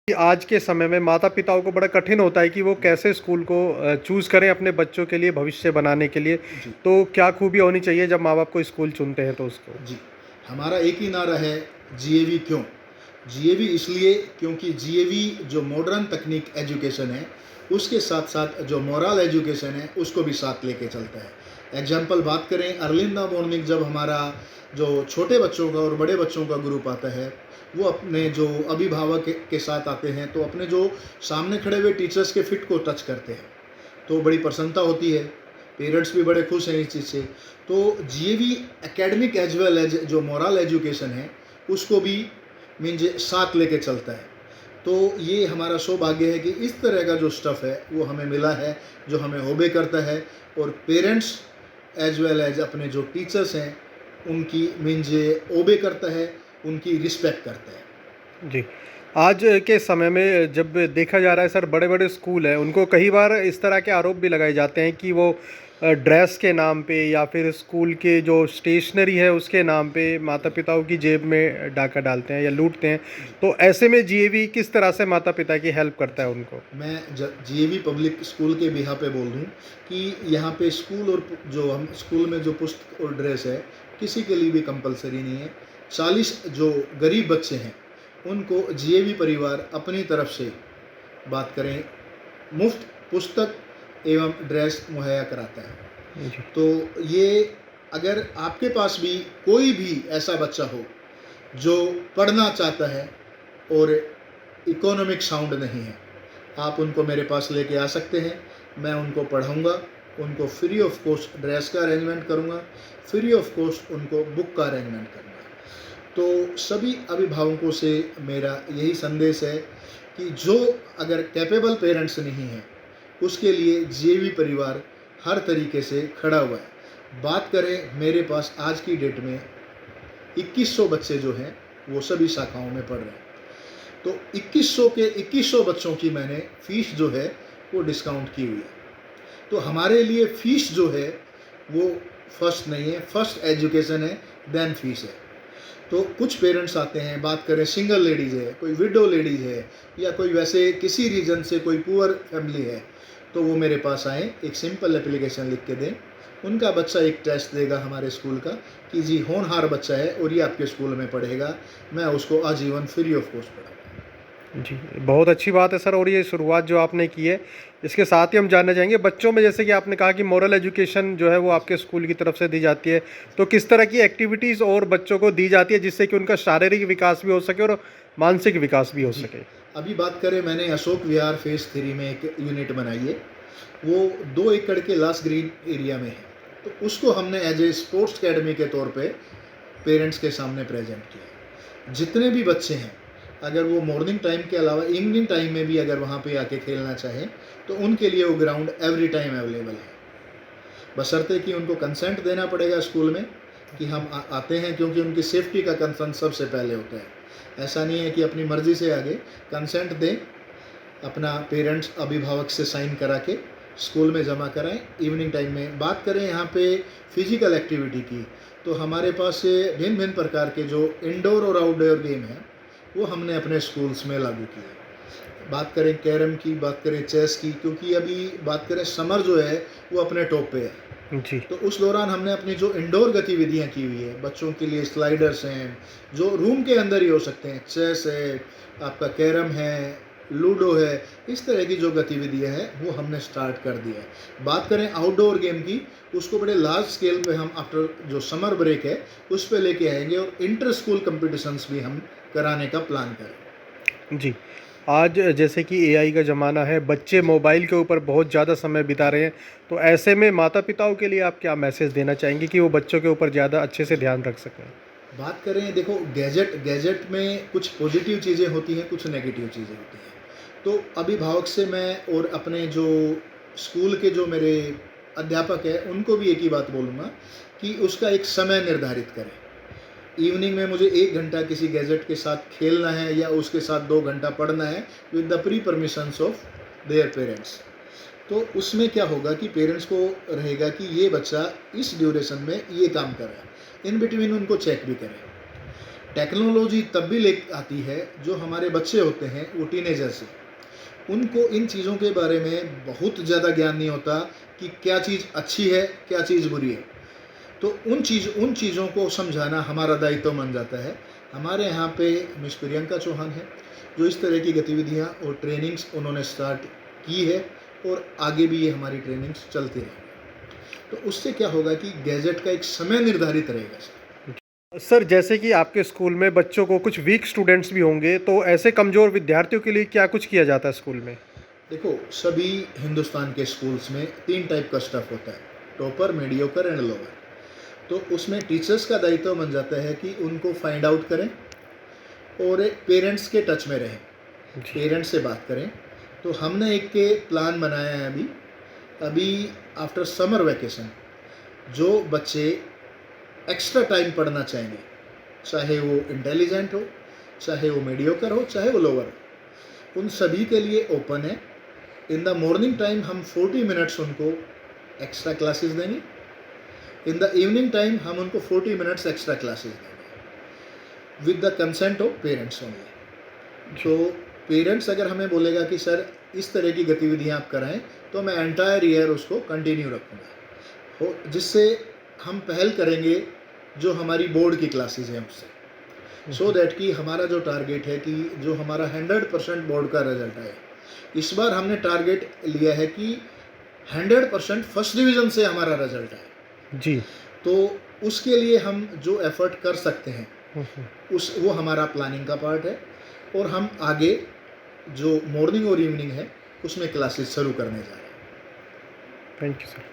कि आज के समय में माता-पिताओं को बड़ा कठिन होता है कि वो कैसे स्कूल को चूज़ करें अपने बच्चों के लिए, भविष्य बनाने के लिए। जी, तो क्या खूबी होनी चाहिए जब माँ-बाप कोई स्कूल चुनते हैं तो उसको? जी। हमारा एक ही नारा है, जीएवी क्यों? जीएवी इसलिए क्योंकि जीएवी जो मॉडर्न तकनीक एजुकेशन है, उसके साथ-साथ जो मोरल एजुकेशन है, उसको भी साथ लेके चलता है। एग्ज़ाम्पल बात करें अर्ली इन द मॉर्निंग जब हमारा जो छोटे बच्चों का और बड़े बच्चों का ग्रुप आता है, वो अपने जो अभिभावक के साथ आते हैं, तो अपने जो सामने खड़े हुए टीचर्स के फिट को टच करते हैं। तो बड़ी प्रसन्नता होती है, पेरेंट्स भी बड़े खुश हैं इस चीज़ से। तो GAV academic as well as जो मोरल एजुकेशन है, उसको भी मीन्स साथ लेके चलता है। तो ये हमारा सौभाग्य है कि इस तरह का जो स्टफ़ है, वो हमें मिला है, जो हमें ओबे करता है और पेरेंट्स एज वेल एज अपने जो टीचर्स हैं, उनकी मीन्स ओबे करता है, उनकी रिस्पेक्ट करता है। जी। आज के समय में जब देखा जा रहा है सर बड़े-बड़े स्कूल हैं, उनको कई बार इस तरह के आरोप भी लगाए जाते हैं कि वो ड्रेस के नाम पे या फिर स्कूल के जो स्टेशनरी है उसके नाम पे माता-पिताओं की जेब में डाका डालते हैं या लूटते हैं। जी। तो ऐसे में जीएवी किस तरह से माता-पिता की हेल्प करता है उनको? मैं जीएवी पब्लिक स्कूल के बिहा पे बोल दूँ कि यहाँ पे स्कूल और जो हम स्कूल में जो पुस्तक और ड्रेस है, किसी के लिए भी कंपलसरी नहीं है। 40 जो गरीब बच्चे हैं, उनको जीएवी परिवार अपनी तरफ से बात करें, मुफ्त पुस्तक एवं ड्रेस मुहैया कराता है। जी। तो ये अगर आपके पास भी कोई भी ऐसा बच्चा हो, जो पढ़ना चाहता है और इकोनॉमिक साउंड नहीं है, आप उनको मेरे पास लेके आ सकते हैं। मैं उनको पढ़ाऊँगा, उनको फ्री ऑफ कॉस्ट ड्रेस का अरेंजमेंट करूँगा, फ्री ऑफ कॉस्ट उनको बुक का अरेंजमेंट करूँगा। तो सभी अभिभावकों से मेरा यही संदेश है कि जो अगर कैपेबल पेरेंट्स नहीं हैं, उसके लिए जीएवी परिवार हर तरीके से खड़ा हुआ है। बात करें मेरे पास आज की डेट में 2100 बच्चे जो हैं, वो सभी शाखाओं में पढ़ रहे हैं। तो 2100 के 2100 बच्चों की मैंने फ़ीस जो है वो डिस्काउंट की हुई है। तो हमारे लिए फ़ीस जो है वो फर्स्ट नहीं है, फर्स्ट एजुकेशन है, देन फ़ीस है। तो कुछ पेरेंट्स आते हैं, बात करें सिंगल लेडीज़ है, कोई विडो लेडीज़ है या कोई वैसे किसी रीज़न से कोई पुअर फैमिली है, तो वो मेरे पास आएँ, एक सिंपल एप्लीकेशन लिख के दें। उनका बच्चा एक टेस्ट देगा हमारे स्कूल का कि जी होनहार बच्चा है और ये आपके स्कूल में पढ़ेगा, मैं उसको आजीवन फ्री ऑफ कॉस्ट पढ़ाऊँगा। जी, बहुत अच्छी बात है सर और ये शुरुआत जो आपने की है, इसके साथ ही हम जानना चाहेंगे बच्चों में जैसे कि आपने कहा कि मोरल एजुकेशन जो है वो आपके स्कूल की तरफ से दी जाती है, तो किस तरह की एक्टिविटीज़ और बच्चों को दी जाती है जिससे कि उनका शारीरिक विकास भी हो सके और मानसिक विकास भी हो जी, सके? अभी बात करें मैंने अशोक विहार फ़ेज़ 3 में एक यूनिट बनाई है, वो 2 एकड़ के लास्ट ग्रीन एरिया में है। तो उसको हमने एज ए स्पोर्ट्स अकेडमी के तौर पे पेरेंट्स के सामने प्रेजेंट किया। जितने भी बच्चे हैं, अगर वो मॉर्निंग टाइम के अलावा इवनिंग टाइम में भी अगर वहाँ पे आके खेलना चाहें, तो उनके लिए वो ग्राउंड एवरी टाइम अवेलेबल है। बशर्ते कि उनको कंसेंट देना पड़ेगा स्कूल में कि हम आते हैं, क्योंकि उनकी सेफ्टी का कंसर्न सबसे पहले होता है। ऐसा नहीं है कि अपनी मर्ज़ी से आगे कंसेंट दें, अपना पेरेंट्स अभिभावक से साइन करा के स्कूल में जमा कराएं। इवनिंग टाइम में बात करें यहाँ पे फिजिकल एक्टिविटी की, तो हमारे पास भिन्न भिन्न प्रकार के जो इंडोर और आउटडोर गेम हैं, वो हमने अपने स्कूल्स में लागू किए। बात करें कैरम की, बात करें चेस की, क्योंकि अभी बात करें समर जो है वो अपने टॉप पे है। जी, तो उस दौरान हमने अपनी जो इंडोर गतिविधियाँ की हुई है, बच्चों के लिए स्लाइडर्स हैं, जो रूम के अंदर ही हो सकते हैं, चेस है, आपका कैरम है, लूडो है, इस तरह की जो गतिविधियाँ हैं, वो हमने स्टार्ट कर दिया है। बात करें आउटडोर गेम की, उसको बड़े लार्ज स्केल पे हम आफ्टर जो समर ब्रेक है, उस पे लेके आएँगे और इंटर स्कूल कॉम्पिटिशन्स भी हम कराने का प्लान करें। जी। आज जैसे कि एआई का ज़माना है, बच्चे मोबाइल के ऊपर बहुत ज़्यादा समय बिता रहे हैं, तो ऐसे में माता-पिताओं के लिए आप क्या मैसेज देना चाहेंगे कि वो बच्चों के ऊपर ज़्यादा अच्छे से जी। ध्यान रख सकें? बात करें, देखो गैजेट में कुछ पॉजिटिव चीज़ें होती हैं, कुछ नेगेटिव चीज़ें होती हैं। तो अभिभावक से मैं और अपने जो स्कूल के जो मेरे अध्यापक हैं, उनको भी एक ही बात बोलूँगा कि उसका एक समय निर्धारित करें। इवनिंग में मुझे 1 घंटा किसी गैजेट के साथ खेलना है या उसके साथ 2 घंटा पढ़ना है with the pre permissions of their parents. तो उसमें क्या होगा कि पेरेंट्स को रहेगा कि ये बच्चा इस ड्यूरेशन में ये काम कर रहा है। इन बिटवीन उनको चेक भी करें। टेक्नोलॉजी तब भी ले आती है जो हमारे बच्चे होते हैं, वो टीनेजर्स हैं, उनको इन चीज़ों के बारे में बहुत ज़्यादा ज्ञान नहीं होता कि क्या चीज़ अच्छी है, क्या चीज़ बुरी है। तो उन चीज़ों को समझाना हमारा दायित्व बन जाता है। हमारे यहाँ पे मिस प्रियंका चौहान है, जो इस तरह की गतिविधियाँ और ट्रेनिंग्स उन्होंने स्टार्ट की है, और आगे भी ये हमारी ट्रेनिंग्स चलती रहेंगी। तो उससे क्या होगा कि गैजेट का एक समय निर्धारित रहेगा सर। सर जैसे कि आपके स्कूल में बच्चों को कुछ वीक स्टूडेंट्स भी होंगे, तो ऐसे कमज़ोर विद्यार्थियों के लिए क्या कुछ किया जाता है स्कूल में? देखो, सभी हिंदुस्तान के स्कूल्स में 3 टाइप का स्टाफ होता है, टॉपर, मीडियोकर एंड लोअर। तो उसमें टीचर्स का दायित्व बन जाता है कि उनको फाइंड आउट करें और पेरेंट्स के टच में रहें, पेरेंट्स से बात करें। तो हमने एक के प्लान बनाया है अभी आफ्टर समर वैकेशन, जो बच्चे एक्स्ट्रा टाइम पढ़ना चाहेंगे, चाहे वो इंटेलिजेंट हो, चाहे वो मीडियोकर हो, चाहे वो लोअर हो, उन सभी के लिए ओपन है। इन द मॉर्निंग टाइम हम 40 मिनट्स उनको एक्स्ट्रा क्लासेस देंगे, इन द इवनिंग टाइम हम उनको 40 मिनट्स एक्स्ट्रा क्लासेस देंगे with the consent of parents only. तो पेरेंट्स अगर हमें बोलेगा कि सर इस तरह की गतिविधियाँ आप कराएं, तो मैं एंटायर ईयर उसको कंटिन्यू रखूँगा, जिससे हम पहल करेंगे जो हमारी बोर्ड की क्लासेस हैं उससे, सो दैट कि हमारा जो टारगेट है कि जो हमारा 100% बोर्ड का रिजल्ट आए। इस बार हमने टारगेट लिया है कि 100% फर्स्ट डिवीज़न से हमारा रिजल्ट आए जी। तो उसके लिए हम जो एफर्ट कर सकते हैं वो हमारा प्लानिंग का पार्ट है, और हम आगे जो मॉर्निंग और इवनिंग है उसमें क्लासेस शुरू करने जा रहे हैं। Thank you sir.